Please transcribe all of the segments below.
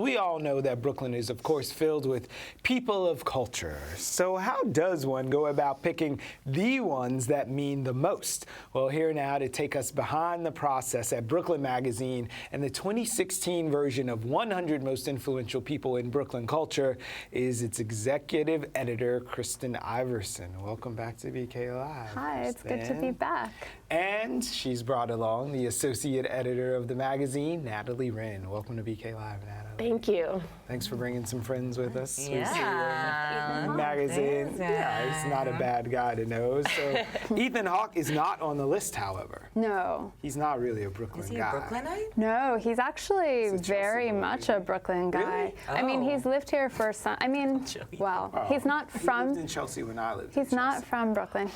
We all know that Brooklyn is, of course, filled with people of culture. So how does one go about picking the ones that mean the most? Well, here now to take us behind the process at Brooklyn Magazine and the 2016 version of 100 Most Influential People in Brooklyn Culture is its executive editor, Kristin Iversen. Welcome back to BK Live. Hi, Kristin. It's good to be back. And she's brought along the associate editor of the magazine, Natalie Wren. Welcome to BK Live, Natalie. Thank you. Thanks for bringing some friends with us. Yeah. Magazine. Yeah, it's not a bad guy to know. So Ethan Hawke is not on the list, however. No. He's not really a Brooklyn guy. Is he a Brooklynite? No, he's actually He's a very Chelsea boy. much a Brooklyn guy. Really? I mean, he's lived here for some, well, he's not He from, lived in Chelsea when I lived he's in not Chelsea. from Brooklyn.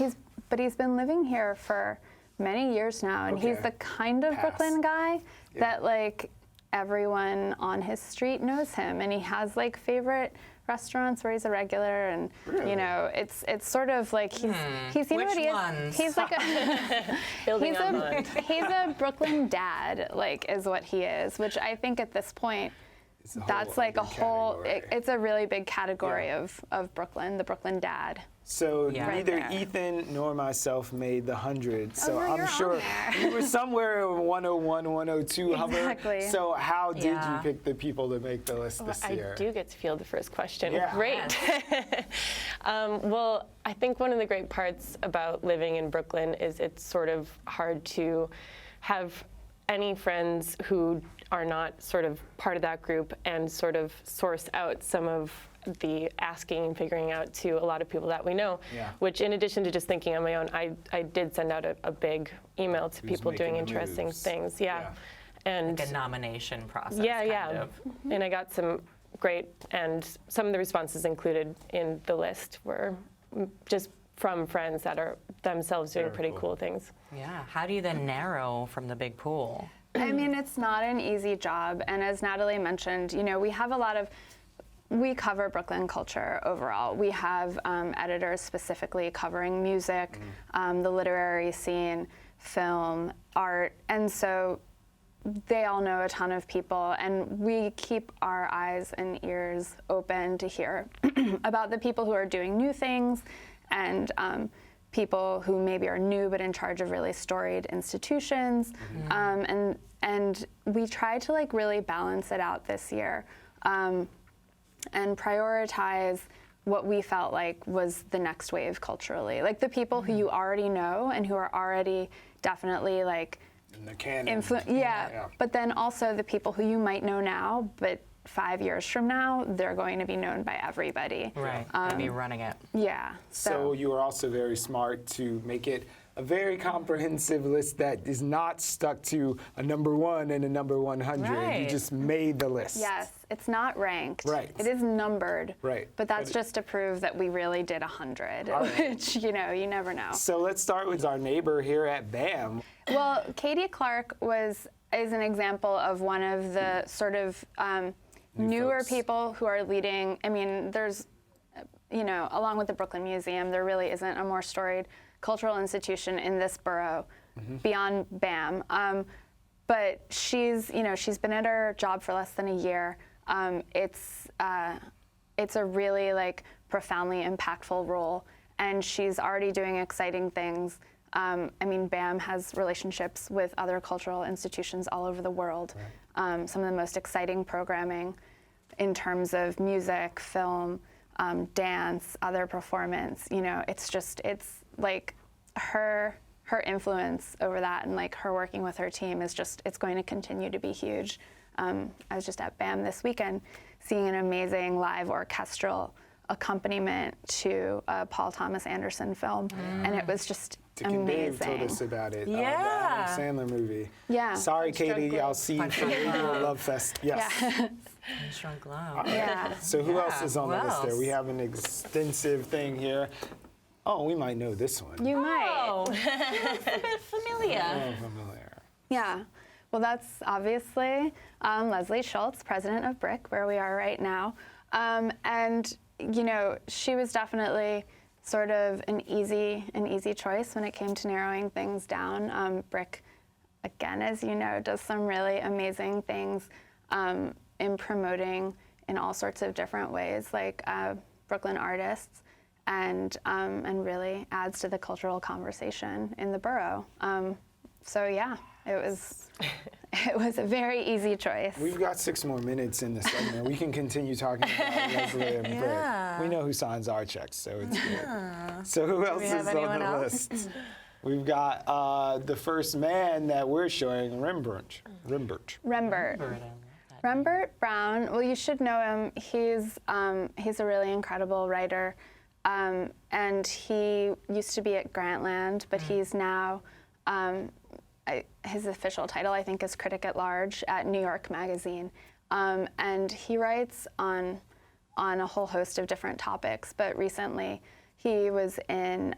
But he's been living here for many years now, and he's Okay. the kind of Pass. Brooklyn guy Yeah. that like everyone on his street knows him, and he has like favorite restaurants where he's a regular, and Really? you know, it's sort of like he's you know Which what he ones? is. He's like a Building on mine. he's a Brooklyn dad, like is what he is, which I think at this point It's a whole that's like a other whole category. it's a really big category Yeah. of Brooklyn, the Brooklyn dad. So Yeah. neither Right there. Ethan nor myself made the 100. So well, I'm you're sure on there. you were somewhere in 101, 102 hover. Exactly. So how did you Yeah. pick the people to make the list this year? I do get to field the first question. Yeah. Great. Well, I think one of the great parts about living in Brooklyn is it's sort of hard to have any friends who are not sort of part of that group and sort of source out some of the asking and figuring out to a lot of people that we know, Yeah. which in addition to just thinking on my own, I did send out a big email to Who's people doing making the interesting moves. things. Yeah. And Like a nomination process. yeah, kind yeah. of. And I got some great, and some of the responses included in the list were just from friends that are themselves doing Very pretty cool. cool things. Yeah. How do you then narrow from the big pool? I mean, it's not an easy job, and as Natalie mentioned, you know, we cover Brooklyn culture overall. We have editors specifically covering music, the literary scene, film, art, and so they all know a ton of people, and we keep our eyes and ears open to hear about the people who are doing new things, and people who maybe are new but in charge of really storied institutions, and we try to like really balance it out this year. And prioritize what we felt like was the next wave culturally. Like the people who you already know and who are already definitely like In the canon. yeah. But then also the people who you might know now, but 5 years from now, they're going to be known by everybody. Right. Maybe running it. Yeah. So you were also very smart to make it a very comprehensive list that is not stuck to a number 1 and a number 100. You Right. just made the list. Yes, it's not ranked. Right. It is numbered. Right. But that's But just to prove that we really did 100, All right. which, you know, you never know. So let's start with our neighbor here at BAM. Well, Katie Clark is an example of one of the sort of newer folks. people who are leading. I mean, there's, you know, along with the Brooklyn Museum, there really isn't a more storied cultural institution in this borough beyond BAM. But she's been at her job for less than a year. It's a really like profoundly impactful role, and she's already doing exciting things. I mean, BAM has relationships with other cultural institutions all over the world. Some of the most exciting programming in terms of music, film, dance, other performance. You know, it's like her influence over that, and like her working with her team is it's going to continue to be huge. I was just at BAM this weekend seeing an amazing live orchestral accompaniment to a Paul Thomas Anderson film, and it was just Dick and Dave amazing. told us about it. Yeah. The Adam Sandler movie. Yeah. Sorry, Katie. Struggle. I'll see you for Radio Love Fest. Yes. Yeah. Strong glow. Yeah. So who Yeah, else is on the who list there? else? We have an extensive thing here. Oh, we might know this one. You might. Oh, feels a bit familiar. Oh, familiar. Yeah. Well, that's obviously Leslie Schultz, president of BRIC, where we are right now. And, you know, she was definitely sort of an easy choice when it came to narrowing things down. BRIC, again, as you know, does some really amazing things in promoting in all sorts of different ways, like Brooklyn artists, and really adds to the cultural conversation in the borough. So yeah, it was a very easy choice. We've got 6 more minutes in the segment. We can continue talking about Leslie and BRIC. We know who signs our checks, so it's good. So who else is on the list? We've got the first man that we're showing, Rembrandt. Rembrandt Brown. Well, you should know him. He's a really incredible writer, and he used to be at Grantland, but he's now. His official title, I think, is Critic at Large at New York Magazine, and he writes on a whole host of different topics. But recently, he was in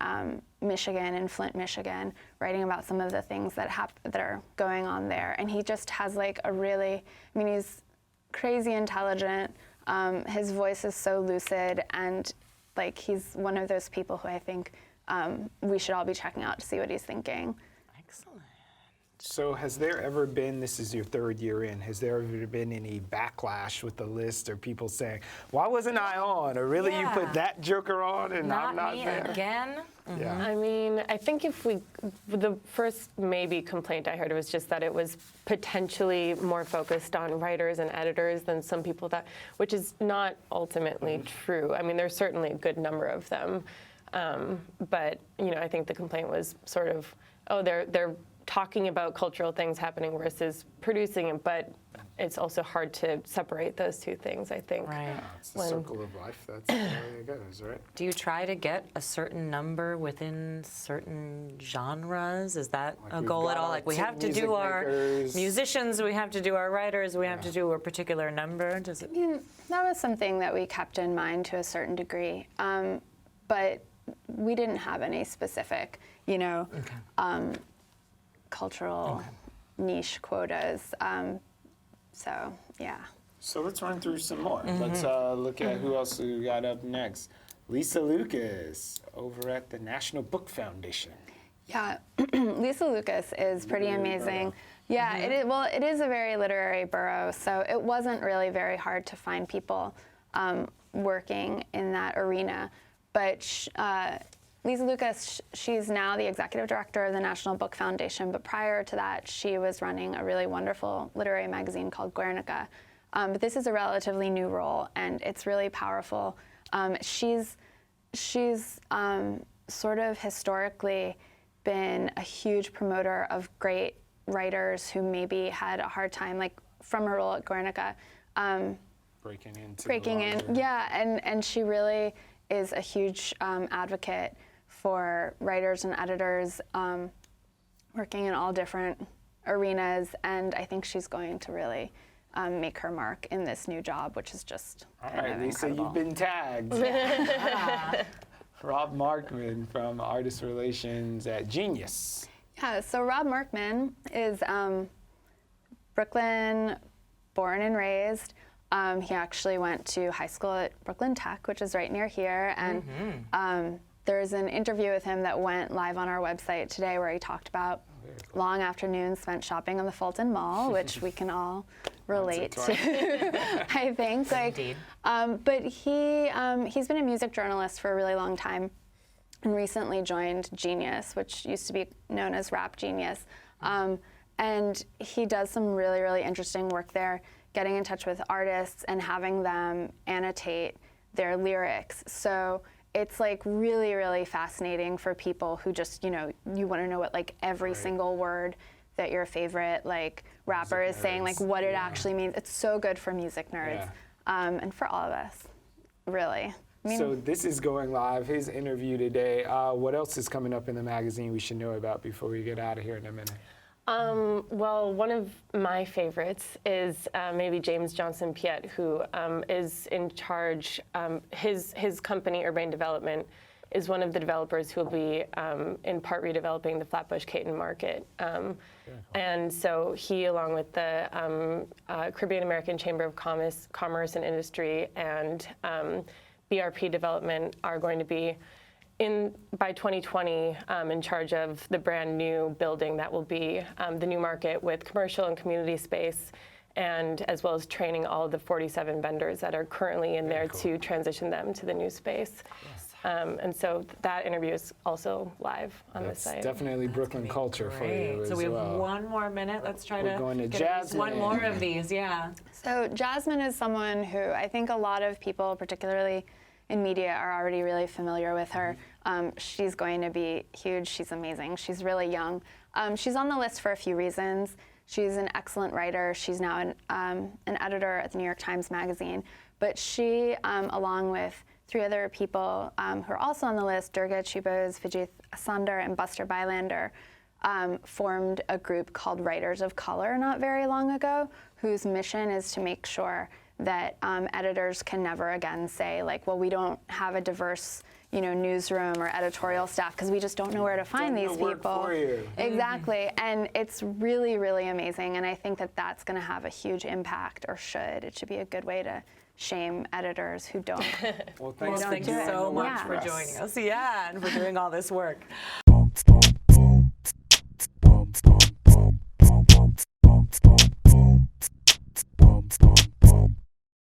Michigan, in Flint, Michigan, writing about some of the things that are going on there. And he just has like a really, I mean, he's crazy intelligent. His voice is so lucid, and like he's one of those people who I think we should all be checking out to see what he's thinking. Excellent. So has there ever been, this is your 3rd year in, has there ever been any backlash with the list, or people saying, why wasn't I on? Or really you put that joker on and I'm not me there? again. Yeah. I mean, I think the first maybe complaint I heard was just that it was potentially more focused on writers and editors than some people thought, which is not ultimately true. I mean, there's certainly a good number of them. But, you know, I think the complaint was sort of, oh, they're talking about cultural things happening versus producing it, but it's also hard to separate those two things, I think. Right. Yeah, it's the circle of life. That's the way it goes, right? Do you try to get a certain number within certain genres? Is that Like a we've goal got at all? our Like we two have to music do our makers. musicians, we have to do our writers, we have to Yeah. do a particular number? Does it? I mean, that was something that we kept in mind to a certain degree, but we didn't have any specific, you know, cultural niche quotas. So, yeah. So let's run through some more. Let's look at who else we got up next. Lisa Lucas over at the National Book Foundation. Yeah, Lisa Lucas is pretty Literary amazing. borough. Yeah, it is a very literary borough, so it wasn't really very hard to find people working in that arena. But Lisa Lucas, she's now the executive director of the National Book Foundation, but prior to that, she was running a really wonderful literary magazine called Guernica. But this is a relatively new role, and it's really powerful. She's sort of historically been a huge promoter of great writers who maybe had a hard time, like from her role at Guernica. Breaking in, yeah, and she really is a huge advocate for writers and editors working in all different arenas, and I think she's going to really make her mark in this new job, which is just All kind right, of Lisa, incredible. you've been tagged. Rob Markman from Artist Relations at Genius. Yeah, so Rob Markman is Brooklyn born and raised. He actually went to high school at Brooklyn Tech, which is right near here, and there's an interview with him that went live on our website today where he talked about long afternoons spent shopping on the Fulton Mall, which we can all relate to, I think. Like, Indeed. But he's been a music journalist for a really long time, and recently joined Genius, which used to be known as Rap Genius. And he does some really, really interesting work there, getting in touch with artists and having them annotate their lyrics. So it's like really, really fascinating for people who just, you know, you want to know what like every single word that your favorite like rapper is saying, like what it actually means. It's so good for music nerds and for all of us, really. I mean, So this is going live, his interview today. What else is coming up in the magazine we should know about before we get out of here in a minute? Well, one of my favorites is maybe James Johnson Piet, who is in charge. His company, BRP Development, is one of the developers who will be in part redeveloping the Flatbush Caton Market. And so he, along with the Caribbean American Chamber of Commerce and Industry and BRP Development, are going to be by 2020 in charge of the brand new building that will be the new market with commercial and community space and as well as training all of the 47 vendors that are currently in there to transition them to the new space. And so that interview is also live on the site. Definitely Brooklyn culture for you as So we have well. one more minute. Let's try We're going to get at least one Jasmine. more of these. Yeah. So Jasmine is someone who I think a lot of people, particularly in media, are already really familiar with her. She's going to be huge. She's amazing. She's really young. She's on the list for a few reasons. She's an excellent writer. She's now an editor at the New York Times Magazine. But she, along with 3 other people who are also on the list, Durga Chibose, Vijay Sandar, and Buster Bylander, formed a group called Writers of Color not very long ago, whose mission is to make sure that editors can never again say, like, well, we don't have a diverse newsroom or editorial staff because we just don't know where to find these people. Exactly. And it's really, really amazing. And I think that that's going to have a huge impact, or should. It should be a good way to shame editors who don't. Well, thanks for Thank you doing so the work much for for us. joining us. Yeah, and for doing all this work.